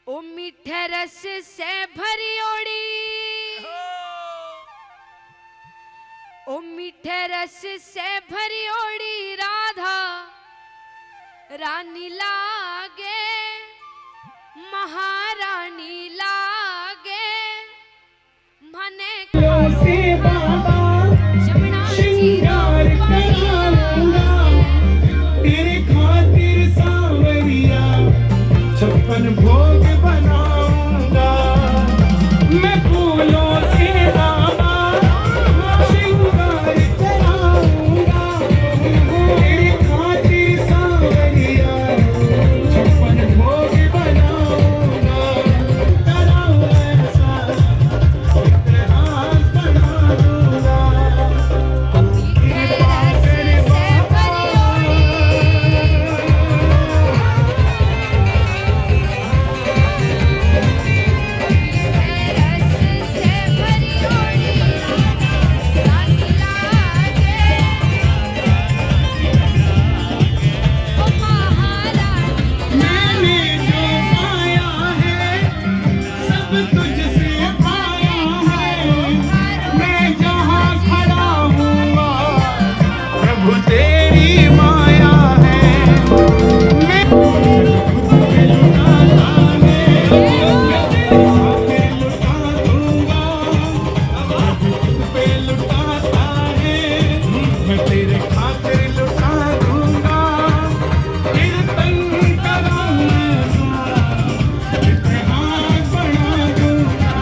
ओ मीठे रस से भरी ओड़ी, ओ मीठे रस से भरी ओड़ी राधा रानी लागे, महारानी लागे मने से बाबा जमुना श्रृंगार कराऊंगा तेरे खातिर सांवरिया, 56 भोग बनाऊंगा मैं फूलों से बाबा श्रृंगार कराऊंगा तेरे खातिर सांवरिया, 56 भोग बनाऊंगा कराऊं ऐसा इतिहास बना दूंगा। मीठे रस से भरी ओड़ी, मैंने जो पाया है सब तुझसे पाया है, मैं जहाँ खड़ा हूँ प्रभु तेरी माया है, मैं खुद पे लुटाता है, मैं तेरे खातिर लुटा दूंगा, खुद पे लुटाता है, मैं तेरे खातिर लुटा दूंगा, कीर्तन कराऊंगा इतिहास बना दूंगा।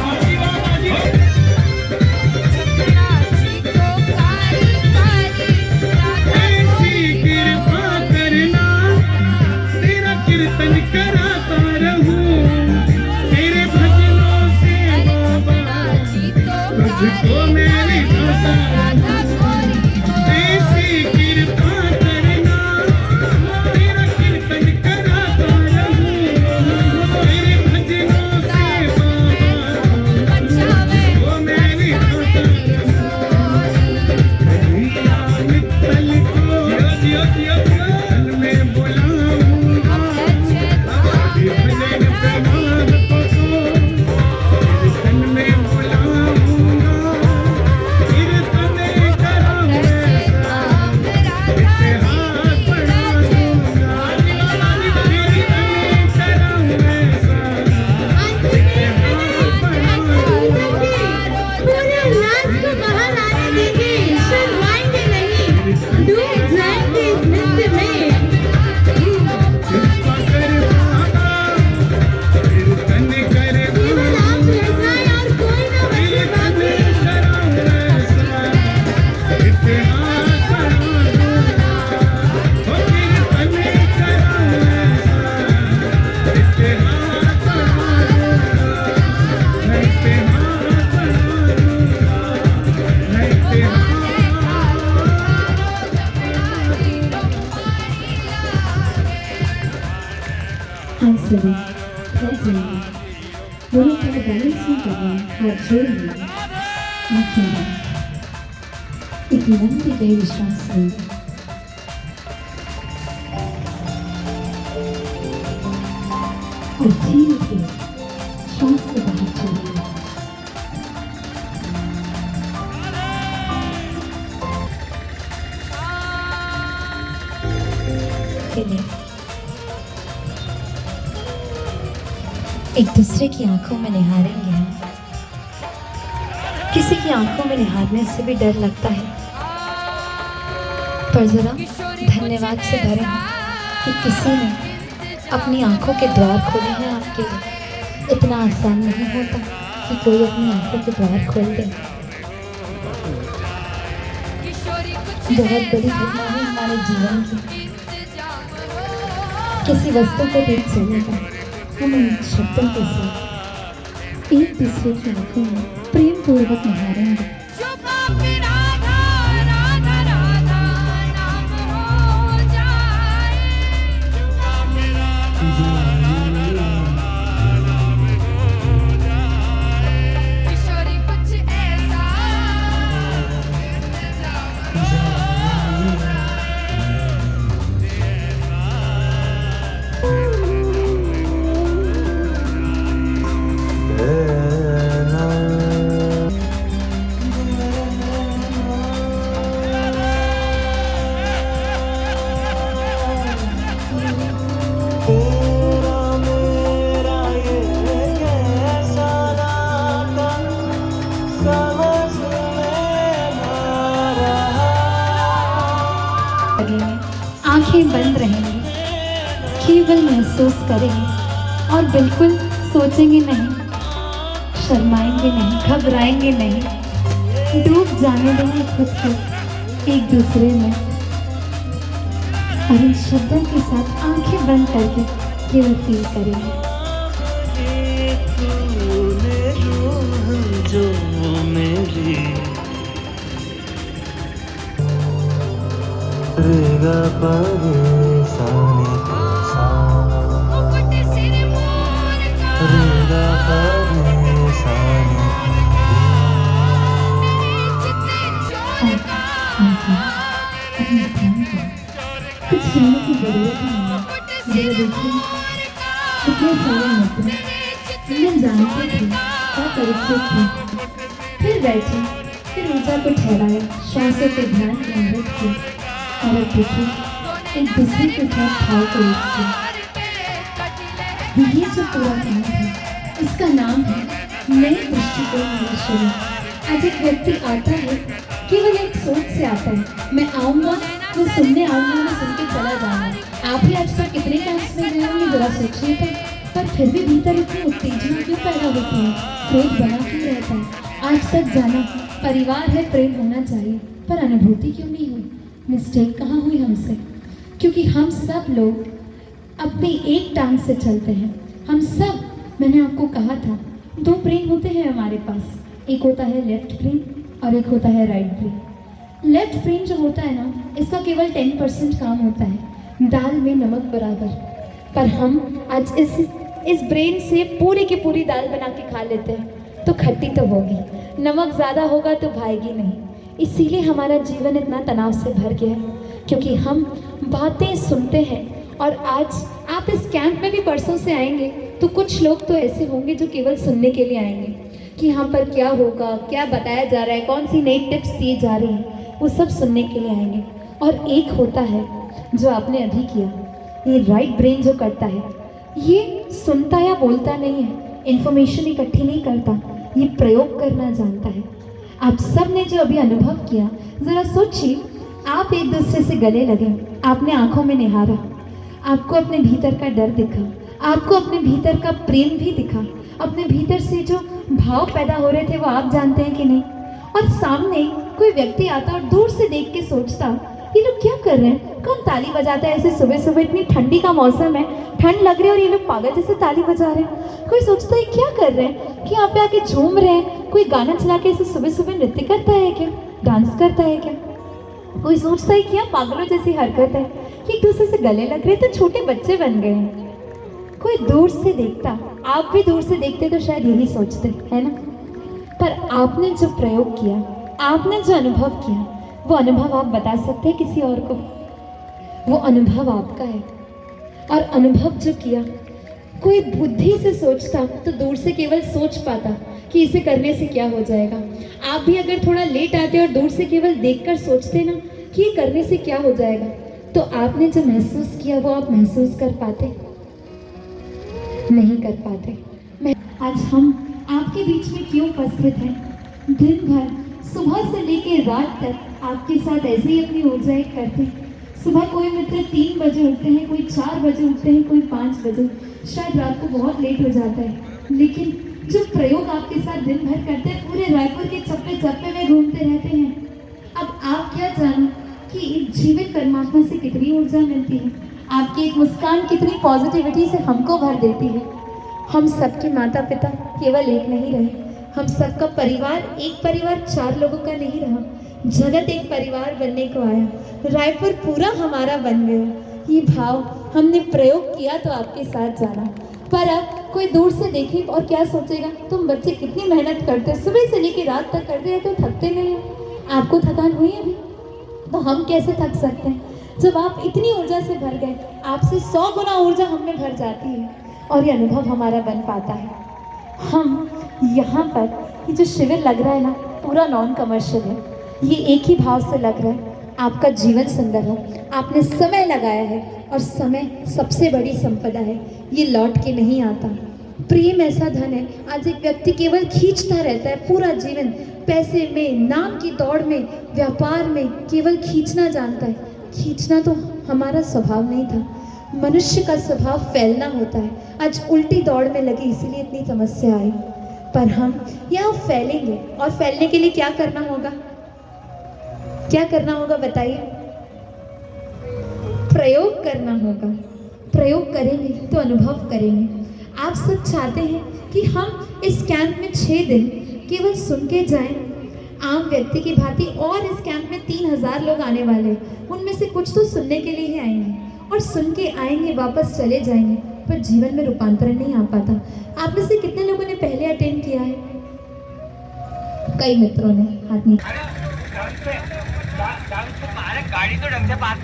ऐसी कृपा करना तेरा कीर्तन कराता रहूं तेरे भजनों से बाबा, तुझको मैंने गाता ऐसी कृपा करना तेरा कीर्तन कराता रहूं तेरे भजनों से बाबा, तुझको मैंने गाता मित्तल को तन में बुलाऊंगा, भजन प्रमाण को तन में बुलाऊंगा, कीर्तन कराऊंगा इतिहास बना दूंगा, कीर्तन कराऊंगा इतिहास बना दूंगा। पूरे उल्लास को बाहर आने दीजिए, शर्माएंगे नहीं, डूब जाएंगे इस नृत्य में। कृपा कर बाबा कीर्तन कर केवल आप रचाएं और कोई ना बचे बाकी। इतिहास बना दूंगा, कीर्तन कराऊंगा इतिहास बना दूंगा, इतिहास बना दूंगा इतिहास। हम सभी बैठ जाएंगे, दोनों तरफ बैलेंसिंग करना, हाथ जोड़ेंगे, आंखें बंद, एक लंबी गहरी सांस लेंगे। और धीरे धीरे सांस को बाहर छोड़ेंगे। एक दूसरे की आंखों में निहारेंगे हम। किसी की आंखों में निहारने से भी डर लगता है, पर जरा धन्यवाद से भरे हैं कि किसी ने अपनी आंखों के द्वार खोले हैं आपके लिए। इतना आसान नहीं होता कि कोई अपनी आंखों के द्वार खोल दे। बहुत बड़ी घटना है हमारे जीवन की। किसी वस्तु को देख चलेगा, हम उन शब्दों के साथ एक दूसरे की आंखों में प्रेम पूर्वक निहारेंगे। करेंगे और बिल्कुल सोचेंगे नहीं, शर्माएंगे नहीं, घबराएंगे नहीं, डूब जाने देंगे खुद को एक दूसरे में और इन शब्दों के साथ आंखें बंद करके केवल फील करेंगे। तूने रूह जो मेरी रेगा परेशानी मुकुट सिर मोर का रेगा परेशानी चित्ते चोर का अपने ध्यान को कुछ कहने की जरूरत ही नहीं है। मुकुट जरा सिर देखिए, मोर का कितने सारे मित्र जिन्हें जानते थे और परिचित थे, फिर बैठे, फिर ऊर्जा को ठहराया, श्वासों पे ध्यान केंद्रित किया और अब देखिए एक दूसरे के साथ भाव को एक किया। ये जो पूरा काम है इसका नाम है नए दृष्टिकोण वाला शरीर। आज एक व्यक्ति आता है, केवल एक सोच से आता है, मैं आऊँगा, मैं सुनने आऊँगा, मैं सुन के चला जाऊँगा। आप ही आज तक कितने कैंप्स में गए होंगे, जरा सोचिए तो। पर फिर भी भीतर इतनी उत्तेजना क्यों पैदा होती है, क्रोध बना क्यों रहता है। आज तक जाना परिवार है, प्रेम होना चाहिए, पर अनुभूति क्यों नहीं हुई। मिस्टेक कहाँ हुई हमसे, क्योंकि हम सब लोग अपनी एक टांग से चलते हैं। हम सब, मैंने आपको कहा था, दो ब्रेन होते हैं हमारे पास, एक होता है लेफ्ट ब्रेन और एक होता है राइट ब्रेन। लेफ्ट ब्रेन जो होता है ना, इसका केवल 10% काम होता है, दाल में नमक बराबर। पर हम आज इस ब्रेन से पूरी की पूरी दाल बना के खा लेते हैं, तो खट्टी तो होगी, नमक ज़्यादा होगा तो भाएगी नहीं। इसीलिए हमारा जीवन इतना तनाव से भर गया है, क्योंकि हम बातें सुनते हैं। और आज आप इस कैंप में भी परसों से आएंगे तो कुछ लोग तो ऐसे होंगे जो केवल सुनने के लिए आएंगे कि यहाँ पर क्या होगा, क्या बताया जा रहा है, कौन सी नई टिप्स दी जा रही हैं, वो सब सुनने के लिए आएंगे। और एक होता है जो आपने अभी किया, ये राइट ब्रेन जो करता है, ये सुनता या बोलता नहीं है, इन्फॉर्मेशन इकट्ठी नहीं करता, ये प्रयोग करना जानता है। आप सब ने जो अभी अनुभव किया, ज़रा सोचिए, आप एक दूसरे से गले लगे, आपने आंखों में निहारा, आपको अपने भीतर का डर दिखा, आपको अपने भीतर का प्रेम भी दिखा, अपने भीतर से जो भाव पैदा हो रहे थे वो आप जानते हैं कि नहीं। और सामने कोई व्यक्ति आता और दूर से देख के सोचता, ये लोग क्या कर रहे हैं, कौन ताली बजाता है ऐसे सुबह सुबह, इतनी ठंडी का मौसम है, ठंड लग रही है और ये लोग पागल जैसे ताली बजा रहे हैं। कोई सोचता है क्या कर रहे हैं, कि यहाँ पे आके झूम रहे हैं, कोई गाना चला के ऐसे सुबह सुबह नृत्य करता है क्या, डांस करता है क्या। कोई सोचता है क्या पागलों जैसी हरकत है, कि एक दूसरे से गले लग रहे तो छोटे बच्चे बन गए हैं। कोई दूर से देखता, आप भी दूर से देखते तो शायद यही सोचते, है ना। पर आपने जो प्रयोग किया, आपने जो अनुभव किया, वो अनुभव आप बता सकते हैं किसी और को, वो अनुभव आपका है। और अनुभव जो किया, कोई बुद्धि से सोचता तो दूर से केवल सोच पाता कि इसे करने से क्या हो जाएगा। आप भी अगर थोड़ा लेट आते और दूर से केवल देखकर सोचते ना कि ये करने से क्या हो जाएगा, तो आपने जो महसूस किया वो आप महसूस कर पाते, नहीं कर पाते। आज हम आपके बीच में क्यों उपस्थित हैं, दिन भर सुबह से लेकर रात तक आपके साथ ऐसे ही अपनी ऊर्जाएं करते हैं। सुबह कोई मित्र 3 बजे उठते हैं, कोई 4 बजे उठते हैं, कोई 5 बजे, शायद रात को बहुत लेट हो जाता है, लेकिन जो प्रयोग आपके साथ दिन भर करते हैं, पूरे रायपुर के चप्पे चप्पे में घूमते रहते हैं। अब आप क्या जानो कि जीवित परमात्मा से कितनी ऊर्जा मिलती है, आपकी एक मुस्कान कितनी पॉजिटिविटी से हमको भर देती है। हम सबके माता पिता केवल एक नहीं रहे, हम सबका परिवार एक परिवार 4 लोगों का नहीं रहा, जगत एक परिवार बनने को आया, रायपुर पूरा हमारा बन गया। ये भाव हमने प्रयोग किया तो आपके साथ जाना। पर अब कोई दूर से देखे और क्या सोचेगा, तुम बच्चे कितनी मेहनत करते, सुबह से लेकर रात तक करते हैं तो थकते नहीं हैं। आपको थकान हुई अभी, तो हम कैसे थक सकते हैं जब आप इतनी ऊर्जा से भर गए। आपसे 100 गुना ऊर्जा हम में भर जाती है और ये अनुभव हमारा बन पाता है। हम यहाँ पर ये जो शिविर लग रहा है ना, पूरा नॉन कमर्शियल है, ये एक ही भाव से लग रहा है, आपका जीवन सुंदर हो। आपने समय लगाया है और समय सबसे बड़ी संपदा है, ये लौट के नहीं आता। प्रेम ऐसा धन है, आज एक व्यक्ति केवल खींचता रहता है पूरा जीवन, पैसे में, नाम की दौड़ में, व्यापार में केवल खींचना जानता है। खींचना तो हमारा स्वभाव नहीं था, मनुष्य का स्वभाव फैलना होता है। आज उल्टी दौड़ में लगी इसीलिए इतनी समस्या आई, पर हम यहाँ फैलेंगे। और फैलने के लिए क्या करना होगा? क्या करना होगा बताइए? प्रयोग करना होगा। प्रयोग करेंगे तो अनुभव करेंगे। आप सब चाहते हैं कि हम इस कैंप में 6 दिन केवल सुन के जाएं आम व्यक्ति की भांति, और इस कैंप में 3000 लोग आने वाले हैं। उनमें से कुछ तो सुनने के लिए ही आएंगे और सुन के आएंगे, वापस चले जाएंगे, पर जीवन में रूपांतरण नहीं आ पाता। आप में से कितने लोगों ने पहले अटेंड किया है? कई मित्रों ने हाथ नहीं। गाड़ी तो ढंग से पार्क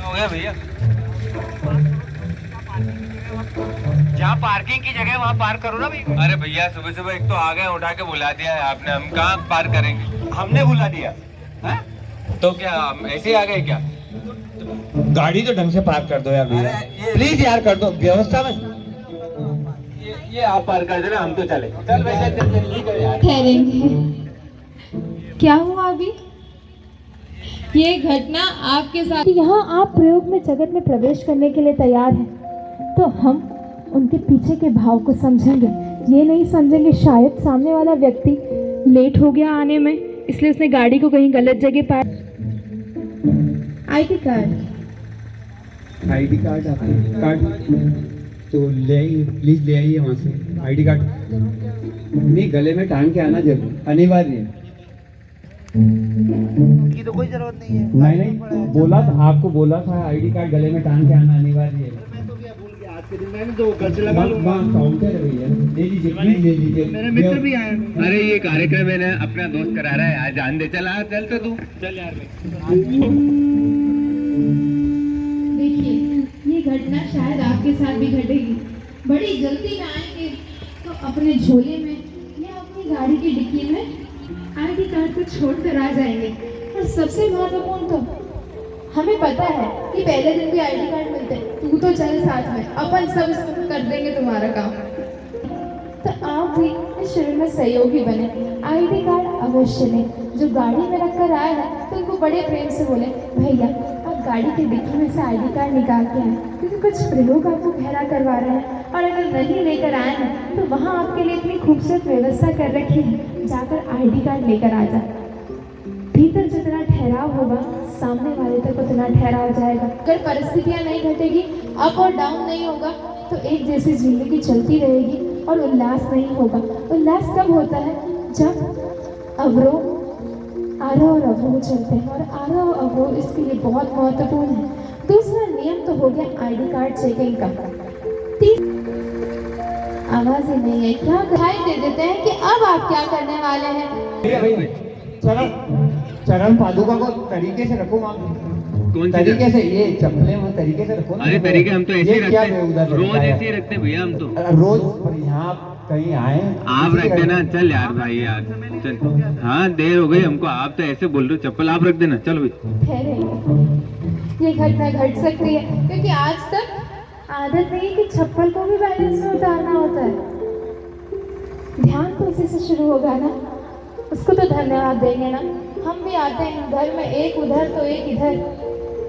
हो गया भैया। जहाँ पार्किंग की जगह वहाँ पार्क करो ना भैया। अरे भैया सुबह सुबह एक तो आ गए, उठा के बुला दिया है आपने, हम कहाँ पार्क करेंगे? हमने बुला दिया है? तो क्या हम ऐसे ही आ गए क्या? गाड़ी तो ढंग से पार्क कर दो यार भैया, प्लीज यार कर दो व्यवस्था में। ये आप पार्क कर देना, हम तो चले। चल भैया चल जल्दी कर यार। ठहरेंगे। क्या हुआ अभी? ये घटना आपके साथ। यहाँ आप प्रयोग में जगत में प्रवेश करने के लिए तैयार हैं, तो हम उनके पीछे के भाव को समझेंगे। ये नहीं समझेंगे शायद सामने वाला व्यक्ति लेट हो गया आने में, इसलिए उसने गाड़ी को कहीं गलत जगह park. ID card. ID card आपके कार्ड तो ले आइए, प्लीज ले आइए वहाँ से आईडी कार्ड। नहीं, गले में टांग के आना जरूर अनिवार्य है। की तो कोई जरूरत नहीं है। नहीं बोला था, आपको बोला था आईडी कार्ड गले में टांग के आना अनिवार्य है। मैं तो क्या भूल गया, आज के दिन मैंने तो घर से लगा लूंगा। काउंटर है भैया, ले लीजिए प्लीज ले लीजिए। मेरे मित्र भी आए। अरे ये कार्यक्रम है ना, अपना दोस्त करा रहा है, आज जान दे। चल आ, चल तो तू चल यार। देखिए, ये घटना शायद आपके साथ भी घटेगी। बड़ी जल्दी में आएंगे तो अपने झोले में या अपनी गाड़ी की डिक्की में आईडी कार्ड को छोड़कर आ जाएंगे। और सबसे महत्वपूर्ण तो हमें पता है कि पहले दिन भी आईडी कार्ड मिलते हैं। तू तो चल साथ में, अपन सब कर देंगे तुम्हारा काम। तो आप भी इस शिविर में सहयोगी बने। आईडी कार्ड अवश्य लें। जो गाड़ी में रखकर आए हैं तो उनको बड़े प्रेम से बोले, भैया आप गाड़ी की डिक्की में से आईडी कार्ड निकाल के आए, क्योंकि कुछ प्रयोग आपको गहरा करवा रहे हैं। और अगर नहीं लेकर आए हैं तो वहाँ आपके लिए इतनी खूबसूरत व्यवस्था कर रखी है, जाकर आईडी कार्ड लेकर आ जाए। भीतर जितना ठहराव होगा सामने वाले तक उतना ठहराव जाएगा। अगर परिस्थितियाँ नहीं घटेगी, अप और डाउन नहीं होगा, तो एक जैसी जिंदगी चलती रहेगी और उल्लास नहीं होगा। उल्लास कब होता है? जब अवरोह आरोह और अवरोह चलते हैं, और आरोह और अवरोह इसके लिए बहुत महत्वपूर्ण है। दूसरा नियम तो हो गया आईडी कार्ड चेकिंग का। आवाज ही नहीं है क्या? दिखाई दे देते हैं कि अब आप क्या करने वाले हैं। चरण पादुका को तरीके से रखो वहाँ। कौन सी तरीके से, ये चप्पलें वो तरीके से रखो ना। अरे तरीके हम तो ऐसे ही रखते हैं, उधर रोज ऐसे ही रखते हैं भैया हम तो। रोज पर यहाँ कहीं आए आप रख देना। चल यार भाई यार चल। हाँ देर हो गई हमको, आप तो ऐसे बोल रहे हो। चप्पल आप रख देना, चलो भाई। ठहरे, ये घटना घट सकती है क्योंकि आज तक आदत नहीं है कि चप्पल को भी बैलेंस में उतारना होता है। ध्यान तो उसी से शुरू होगा ना, उसको तो धन्यवाद देंगे ना। हम भी आते हैं घर में, एक उधर तो एक इधर,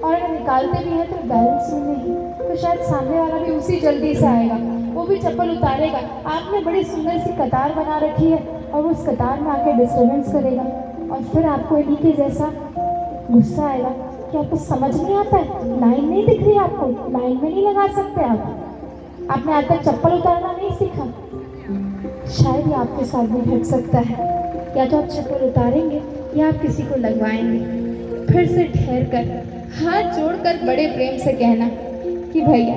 और अगर निकालते भी हैं तो बैलेंस में नहीं, तो शायद सामने वाला भी उसी जल्दी से आएगा, वो भी चप्पल उतारेगा। आपने बड़ी सुंदर सी कतार बना रखी है और वो उस कतार में आके डिस्टर्बेंस करेगा, और फिर आपको इन्हीं के जैसा गुस्सा आएगा कि आपको समझ नहीं आता है, लाइन नहीं दिख रही आपको, लाइन में नहीं लगा सकते आप, आपने आज तक चप्पल उतारना नहीं सीखा। शायद ये आपके साथ भी घट सकता है। या तो आप चप्पल उतारेंगे या आप किसी को लगवाएंगे। फिर से ठहर कर हाथ जोड़कर बड़े प्रेम से कहना कि भैया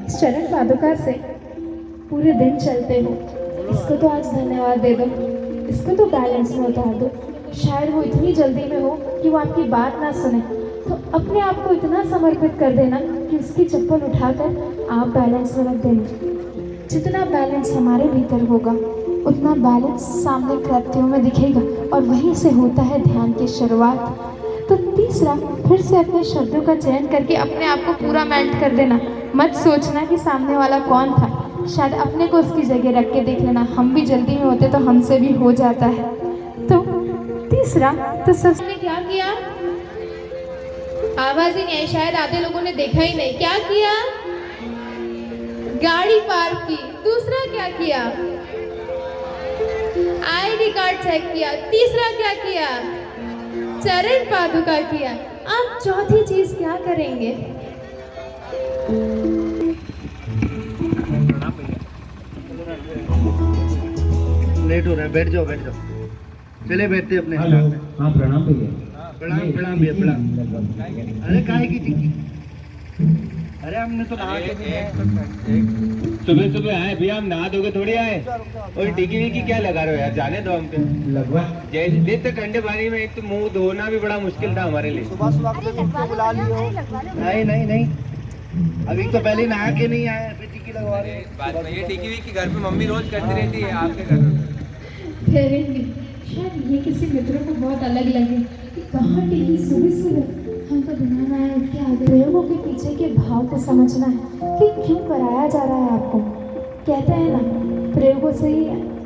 इस चरण पादुका से पूरे दिन चलते हो, इसको तो आज धन्यवाद दे दो, इसको तो बैलेंस में उतार दो। शायद वो इतनी जल्दी में हो कि वो आपकी बात ना सुने, तो अपने आप को इतना समर्पित कर देना कि उसकी चप्पल उठाकर आप बैलेंस में रख देना। जितना बैलेंस हमारे भीतर होगा उतना बैलेंस सामने कृत्यों में दिखेगा, और वहीं से होता है ध्यान की शुरुआत। तो तीसरा, फिर से अपने शब्दों का चयन करके अपने आप को पूरा मेल्ट कर देना। मत सोचना कि सामने वाला कौन था, शायद अपने को उसकी जगह रख के देख लेना। हम भी जल्दी में होते तो हमसे भी हो जाता है। तो तीसरा, तो सबने क्या किया? आवाज ही नहीं आई, शायद आधे लोगों ने देखा ही नहीं। क्या किया? गाड़ी पार्क की। दूसरा क्या किया? आईडी कार्ड चेक किया। तीसरा क्या किया? चरण पादुका किया। अब चौथी चीज क्या करेंगे? लेट हो रहा है, बैठ जाओ बैठ जाओ। चले बैठते अपने हेलो, स्थान पे। हाँ प्रणाम भैया। प्रणाम प्रणाम भैया प्रणाम। अरे काहे की टिक्की? अरे हमने तो नहा के भी आए। सुबह सुबह आए भैया, हम नहा धोके थोड़ी आए। और टिकी विकी क्या लगा रहे हो यार, जाने दो हमको। लगवा जैसे तो ठंडे पानी में एक तो मुंह धोना भी बड़ा मुश्किल था हमारे लिए। सुबह सुबह के तुमको बुला लियो। नहीं नहीं नहीं, अभी तो पहले नहा के नहीं आए, अभी टिक्की लगवा रहे हैं। बात में ये टिकी विकी घर पे मम्मी रोज करती रहती है, आपके घर में ठहरेंगे। शायद ये किसी मित्रों को बहुत अलग लगे कि कहाँ टिकी सुबह सुबह। हम तो बिना नहाए उठ के आ गए। प्रयोगों के पीछे के भाव को समझना है कि क्यों कराया जा रहा है आपको। कहते हैं ना, प्रयोगों से ही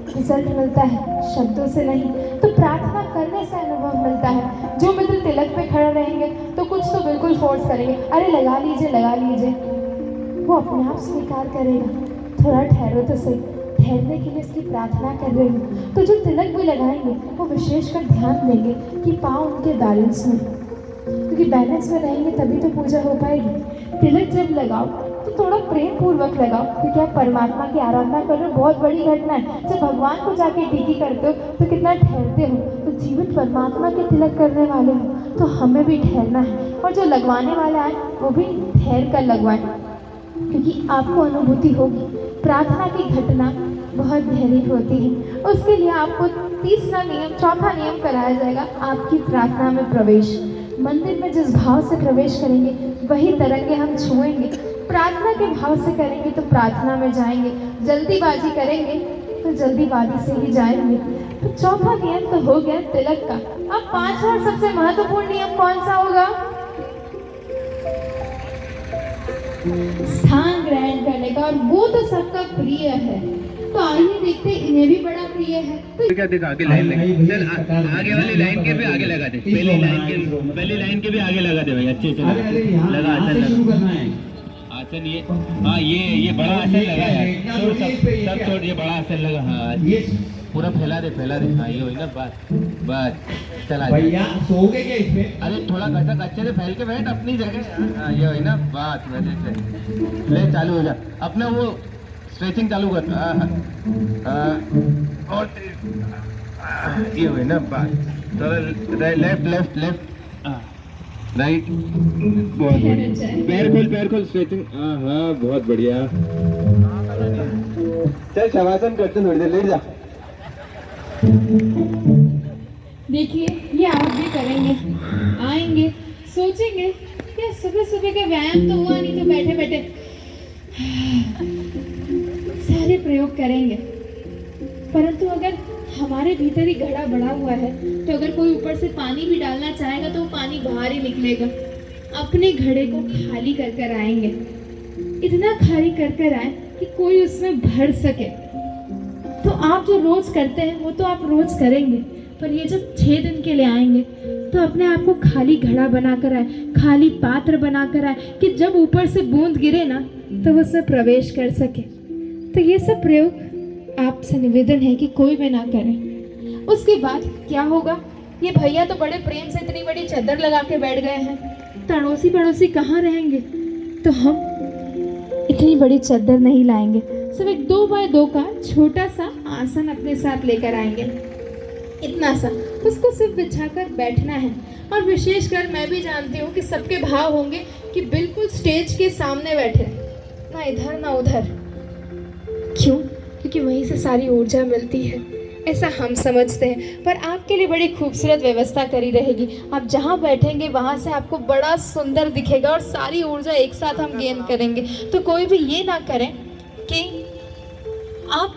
रिजल्ट मिलता है, शब्दों से नहीं। तो प्रार्थना करने से अनुभव मिलता है। जो मित्र तिलक पे खड़े रहेंगे तो कुछ तो बिल्कुल फोर्स करेंगे, अरे लगा लीजिए लगा लीजिए। वो अपने आप स्वीकार करेगा। थोड़ा ठहरो तो सही। ठहरने के लिए इसकी प्रार्थना कर रही हूँ। तो जो तिलक भी लगाएंगे वो विशेषकर ध्यान देंगे कि पाँव उनके बैलेंस में, क्योंकि बैलेंस में रहेंगे तभी तो पूजा हो पाएगी। तिलक जब लगाओ तो थोड़ा प्रेम पूर्वक लगाओ, क्योंकि आप परमात्मा की आराधना कर रहे हो। बहुत बड़ी घटना है। जब भगवान को जाके टीकी करते हो तो कितना ठहरते हो। तो जीवित परमात्मा के तिलक करने वाले हो तो हमें भी ठहरना है। और जो लगवाने वाला है वो भी ठहर कर लगवाए, क्योंकि आपको अनुभूति होगी। प्रार्थना की घटना बहुत गहरी होती है। उसके लिए आपको तीसरा नियम, चौथा नियम कराया जाएगा, आपकी प्रार्थना में प्रवेश। मंदिर में जिस भाव से प्रवेश करेंगे वही तरंगे हम छुएंगे। प्रार्थना के भाव से करेंगे तो प्रार्थना में जाएंगे। जल्दीबाजी करेंगे तो जल्दीबाजी से ही जाएंगे। तो चौथा नियम तो हो गया तिलक का। अब पांचवा और सबसे महत्वपूर्ण नियम कौन सा होगा? स्थान ग्रहण करने का। और वो तो सबका प्रिय है। तो आइए देखते हैं, इन्हें भी बड़ा प्रिय है। तो क्या देखा आगे लाइन लगे। चल आगे वाली लाइन के भी आगे लगा दे। पहली लाइन के भी आगे लगा दे भाई, अच्छे से लगा। आसन शुरू करना है। आसन ये, हाँ ये बड़ा आसन लगा यार। सब छोड़, ये बड़ा आसन लगा। हाँ ये पूरा फैला दे। हाँ ये हुई ना, बस चला भैया सोओगे क्या इस पे? अरे थोड़ा घटक अच्छे से फैल के बैठ अपनी जगह। हाँ ये हुई ना बात, मजे से ले चालू हो जा। अपना वो स्ट्रेचिंग चालू कर। और ये हुई ना बात। थोड़ा लेफ्ट राइट। बहुत बढ़िया, पैर खोल स्ट्रेचिंग। हाँ बहुत बढ़िया। चल शवासन करते थोड़ी देर, लेट जा। देखिए ये आप भी करेंगे। आएंगे, सोचेंगे क्या सुबह सुबह का व्यायाम तो हुआ नहीं, तो बैठे बैठे सारे प्रयोग करेंगे। परंतु अगर हमारे भीतर ही घड़ा बढ़ा हुआ है तो अगर कोई ऊपर से पानी भी डालना चाहेगा तो वो पानी बाहर ही निकलेगा। अपने घड़े को खाली कर कर आएंगे। इतना खाली कर कर आए कि कोई उसमें भर सके। तो आप जो रोज करते हैं वो तो आप रोज करेंगे, पर ये जब 6 दिन के लिए आएंगे तो अपने आप को खाली घड़ा बनाकर आए, खाली पात्र बनाकर आए, कि जब ऊपर से बूंद गिरे ना तो वो उसमें प्रवेश कर सके। तो ये सब प्रयोग आपसे निवेदन है कि कोई भी ना करें। उसके बाद क्या होगा? ये भैया तो बड़े प्रेम से इतनी बड़ी चादर लगा के बैठ गए हैं, तो अड़ोसी पड़ोसी कहाँ रहेंगे? तो हम इतनी बड़ी चादर नहीं लाएंगे, सिर्फ एक 2 बाय 2 का छोटा सा आसन अपने साथ लेकर आएंगे। इतना सा, उसको सिर्फ बिछाकर बैठना है। और विशेषकर मैं भी जानती हूँ कि सबके भाव होंगे कि बिल्कुल स्टेज के सामने बैठे, ना इधर ना उधर। क्यों? क्योंकि वहीं से सारी ऊर्जा मिलती है, ऐसा हम समझते हैं। पर आपके लिए बड़ी खूबसूरत व्यवस्था करी रहेगी। आप जहाँ बैठेंगे वहाँ से आपको बड़ा सुंदर दिखेगा और सारी ऊर्जा एक साथ हम गेन करेंगे। तो कोई भी ये ना करें कि आप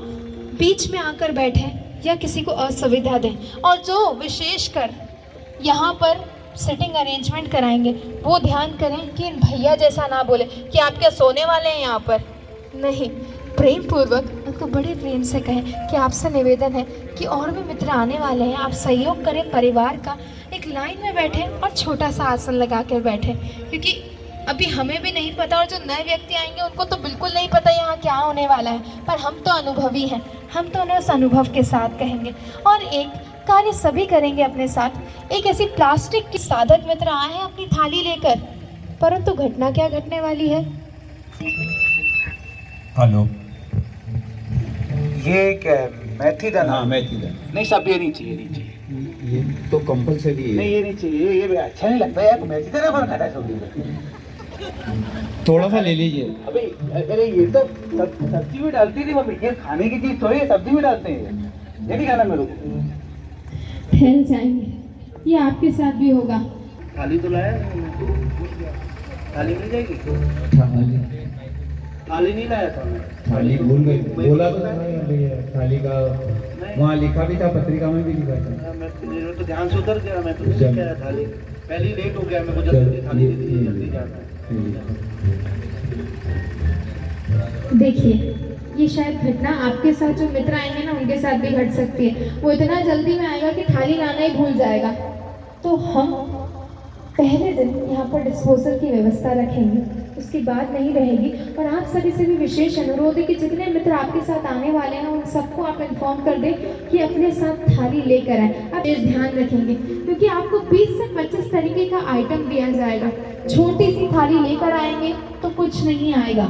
बीच में आकर बैठें या किसी को असुविधा दें। और जो विशेषकर यहाँ पर सिटिंग अरेंजमेंट कराएंगे वो ध्यान करें कि इन भैया जैसा ना बोले कि आप क्या सोने वाले हैं यहाँ पर। नहीं, प्रेम पूर्वक उनको बड़े प्रेम से कहें कि आपसे निवेदन है कि और भी मित्र आने वाले हैं, आप सहयोग करें परिवार का। एक लाइन में बैठे और छोटा सा आसन लगा कर बैठे, क्योंकि अभी हमें भी नहीं पता और जो नए व्यक्ति आएंगे उनको तो बिल्कुल नहीं पता यहाँ क्या होने वाला है, पर हम तो अनुभवी हैं, हम तो उन्हें उस अनुभव के साथ कहेंगे। और एक कार्य सभी करेंगे अपने साथ। एक ऐसी प्लास्टिक की साधक मित्र आए हैं अपनी थाली लेकर, परंतु घटना क्या घटने वाली है। हेलो, ये क्या है, मेथी दाना? हाँ मेथी दाना। नहीं सब ये नहीं चाहिए, नहीं चाहिए। ये तो कंपलसरी नहीं है। ये नहीं चाहिए, ये अच्छा नहीं लगता यार, मेथी दाना कौन खाता है सब्जी में? थोड़ा सा ले लीजिए। अबे अरे ये तो सब्जी में डालती थी मम्मी, ये खाने की चीज थोड़ी है, सब्जी में डालते हैं, ये नहीं खाना मेरे को। ठहर जाएंगे, ये आपके साथ भी होगा। थाली तो लाया नहीं, थाली मिल जाएगी? थाली नहीं लाया था मैं। थाली भूल गई, बोला तो था भैया थाली का, वहाँ लिखा भी था, पत्रिका में भी लिखा था। मैं तो ध्यान से उतर गया, मैं तो नहीं कह रहा थाली, पहले ही लेट हो गया, मेरे को जल्दी थाली दे दी, जल्दी जाना है। देखिए, ये शायद घटना आपके साथ जो मित्र आएंगे ना उनके साथ भी घट सकती है। वो इतना जल्दी में आएगा कि थाली लाना ही भूल जाएगा। तो हम पहले दिन यहाँ पर डिस्पोजल की व्यवस्था रखेंगे, उसकी बात नहीं रहेगी। और आप सभी से भी विशेष अनुरोध है कि जितने मित्र आपके साथ आने वाले हैं उन सबको आप इन्फॉर्म कर दें कि अपने साथ थाली लेकर आए। आप इस ध्यान रखेंगे क्योंकि आपको 20 से 25 तरीके का आइटम दिया जाएगा। छोटी सी थाली लेकर आएंगे तो कुछ नहीं आएगा,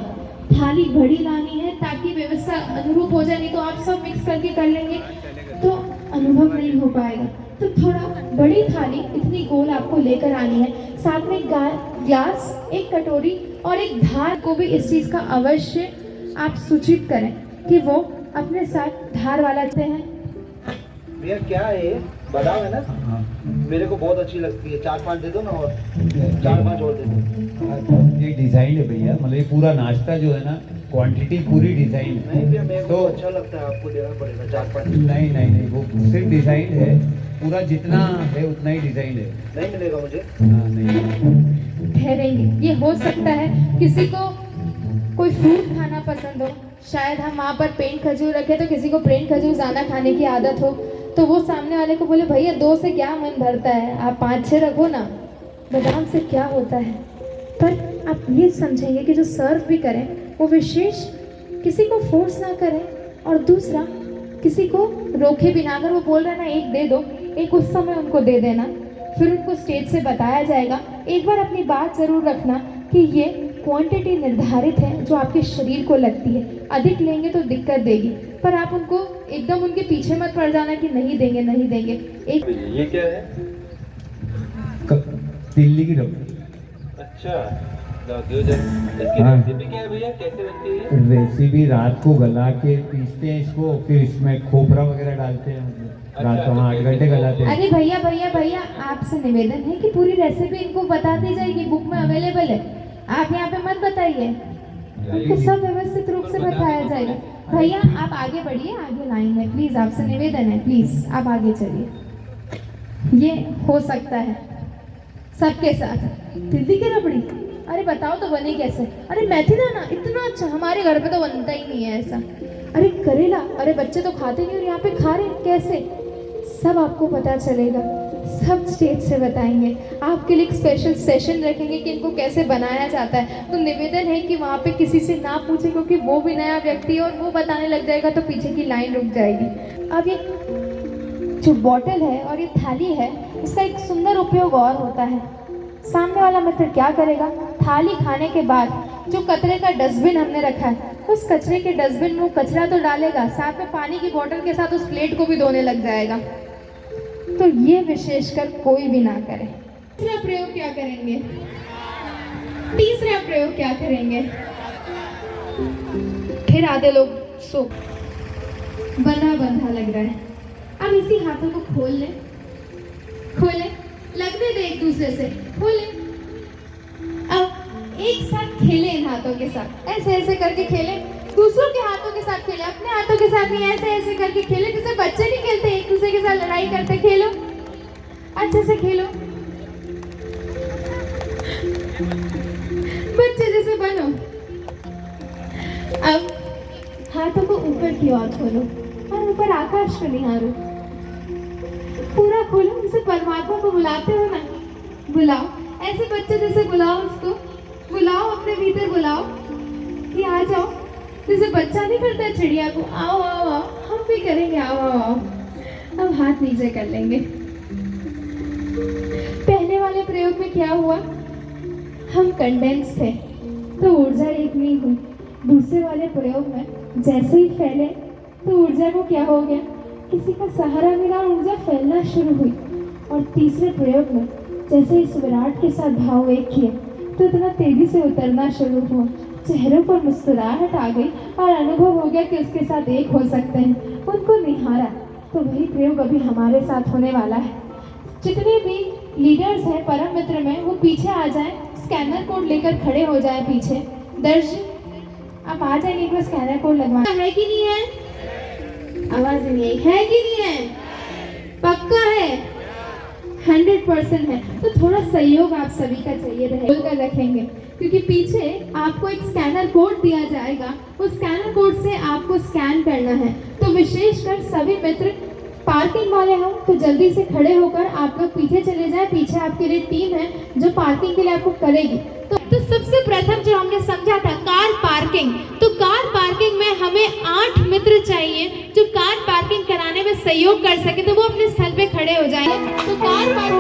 थाली बड़ी लानी है ताकि व्यवस्था अनुरूप हो जाए, नहीं तो आप सब मिक्स करके कर लेंगे तो अनुभव नहीं हो पाएगा। तो थोड़ा बड़ी थाली इतनी गोल आपको लेकर आनी है, साथ में ग्लास, एक कटोरी और एक धार को भी इस चीज़ का अवश्य आप सूचित करें कि वो अपने साथ धार वाला लेते हैं। भैया क्या है ये? बादाम है ना? हाँ। मेरे को बहुत अच्छी लगती है, 4-5 दे दो ना, और 4-5 और दे दो। ये डिजाइन है भैया, मतलब ये पूरा नाश्ता जो है ना, क्वांटिटी पूरी डिजाइन नहीं भैया, मेरे है। को तो अच्छा लगता है, आपको देना पड़ेगा 4-5। नहीं नहीं नहीं, वो सिर्फ डिजाइन है, पूरा जितना है उतना ही डिजाइन है। नहीं मिलेगा मुझे? हाँ नहीं। ठहरेंगे, ये हो सकता है किसी को कोई फ्रूट खाना पसंद हो, शायद हम वहाँ पर पेन खजूर रखे तो किसी को पेन खजूर ज़्यादा खाने की आदत हो, तो वो सामने वाले को बोले भैया 2 से क्या मन भरता है, आप 5-6 रखो ना, बादाम से क्या होता है। पर आप ये समझेंगे कि जो सर्व भी करें वो विशेष किसी को फोर्स ना करें, और दूसरा किसी को रोके भी ना। अगर वो बोल रहे हैं ना एक दे दो, एक उस समय उनको दे देना, फिर उनको स्टेज से बताया जाएगा। एक बार अपनी बात ज़रूर रखना कि ये क्वांटिटी निर्धारित है जो आपके शरीर को लगती है, अधिक लेंगे तो दिक्कत देगी, पर आप उनको एकदम उनके पीछे मत पड़ जाना कि नहीं देंगे नहीं देंगे। एक ये क्या है? दिल्ली की रबड़ी। अच्छा, लाओ दियो जरा। इसकी हाँ। रेसिपी क्या है भैया, कैसे बनती है? रेसिपी रात को गला के पीसते हैं इसको, फिर इसमें खोपरा वगैरह डालते हैं, मतलब रात को 8 घंटे गलाते हैं। अरे भैया भैया भैया, आपसे निवेदन है कि पूरी रेसिपी इनको बता दी जाएगी, बुक में अवेलेबल है, आप यहाँ पे मत बताइए, उनको सब व्यवस्थित रूप से बताया जाएगा। भैया आप आगे बढ़िए, आगे लाइन है, प्लीज आपसे निवेदन है, प्लीज आप आगे चलिए। ये हो सकता है सबके साथ। दिल्ली की रबड़ी, अरे बताओ तो बने कैसे? अरे मेथी दाना इतना अच्छा, हमारे घर पे तो बनता ही नहीं है ऐसा। अरे करेला, अरे बच्चे तो खाते नहीं और यहाँ पे खा रहे कैसे? सब आपको पता चलेगा, सब स्टेज से बताएंगे। आपके लिए एक स्पेशल सेशन रखेंगे कि इनको कैसे बनाया जाता है। तो निवेदन है कि वहाँ पे किसी से ना पूछे, क्योंकि वो भी नया व्यक्ति है और वो बताने लग जाएगा तो पीछे की लाइन रुक जाएगी। अब ये जो बॉटल है और ये थाली है, इसका एक सुंदर उपयोग और होता है। सामने वाला मित्र क्या करेगा, थाली खाने के बाद जो कचरे का डस्टबिन हमने रखा है, उस कचरे के डस्टबिन में वो कचरा तो डालेगा, साथ में पानी की बोतल के साथ उस प्लेट को भी धोने लग जाएगा। तो ये विशेषकर कोई भी ना करे। तीसरा प्रयोग क्या करेंगे? तीसरा प्रयोग क्या करेंगे? फिर आधे लोग सो बंधा बंधा लग रहा है। अब इसी हाथों को खोल ले, खोले, लगने दे एक दूसरे से, खोले। अब एक साथ खेले इन हाथों के साथ, ऐसे ऐसे करके खेले, दूसरों के हाथों के साथ खेले, अपने हाथों के साथ नहीं, ऐसे ऐसे करके खेले जैसे बच्चे नहीं खेलते, एक दूसरे के साथ लड़ाई करते। खेलो, अच्छे से खेलो, बच्चे जैसे बनो। अब हाथों को ऊपर की ओर खोलो और ऊपर आकाश को निहारो। पूरा खोलो, उसे परमात्मा को बुलाते हो ना, बुलाओ ऐसे बच्चे जैसे, बुलाओ उसको, बुलाओ अपने भीतर, बुलाओ कि आ जाओ। जैसे बच्चा नहीं करता चिड़िया को, आओ आओ आओ, हम भी करेंगे, आओ आओ आओ। अब हाथ नीचे कर लेंगे। पहले वाले प्रयोग में क्या हुआ, हम कंडेंस थे तो ऊर्जा एक नहीं हुई। दूसरे वाले प्रयोग में जैसे ही फैले तो ऊर्जा को क्या हो गया, किसी का सहारा मिला और ऊर्जा फैलना शुरू हुई। और तीसरे प्रयोग में जैसे इस विराट के साथ भाव एक किए तो इतना तेजी से उतरना शुरू हुआ, चेहरों पर मुस्कुराहट आ गई और अनुभव हो गया कि उसके साथ एक हो सकते हैं। उनको निहारा तो वही प्रयोग अभी हमारे साथ होने वाला है। जितने भी लीडर्स हैं परम मित्र में, वो पीछे आ जाएं, स्कैनर कोड लेकर खड़े हो जाएं पीछे। दर्श आप आ जाएंगे, एक बार स्कैनर कोड लगवाना है कि नहीं है? आवाज नहीं आई, है कि नहीं है? पक्का है? 100% है। तो थोड़ा सहयोग आप सभी का चाहिए रहे, बोलकर रखेंगे, क्योंकि पीछे आपको एक स्कैनर कोड दिया जाएगा। उस स्कैनर कोड से आपको स्कैन करना है। तो विशेषकर सभी मित्र पार्किंग वाले हो तो जल्दी से खड़े होकर आप लोग पीछे चले जाएं। पीछे आपके लिए टीम है जो पार्किंग के लिए आपको करेगी। तो सबसे प्रथम जो हमने समझा था कार पार्किंग, तो कार पार्किंग में हमें 8 मित्र चाहिए जो कार पार्किंग कराने में सहयोग कर सके, तो वो अपने स्थल पे खड़े हो जाएंगे। तो कार पार्किंग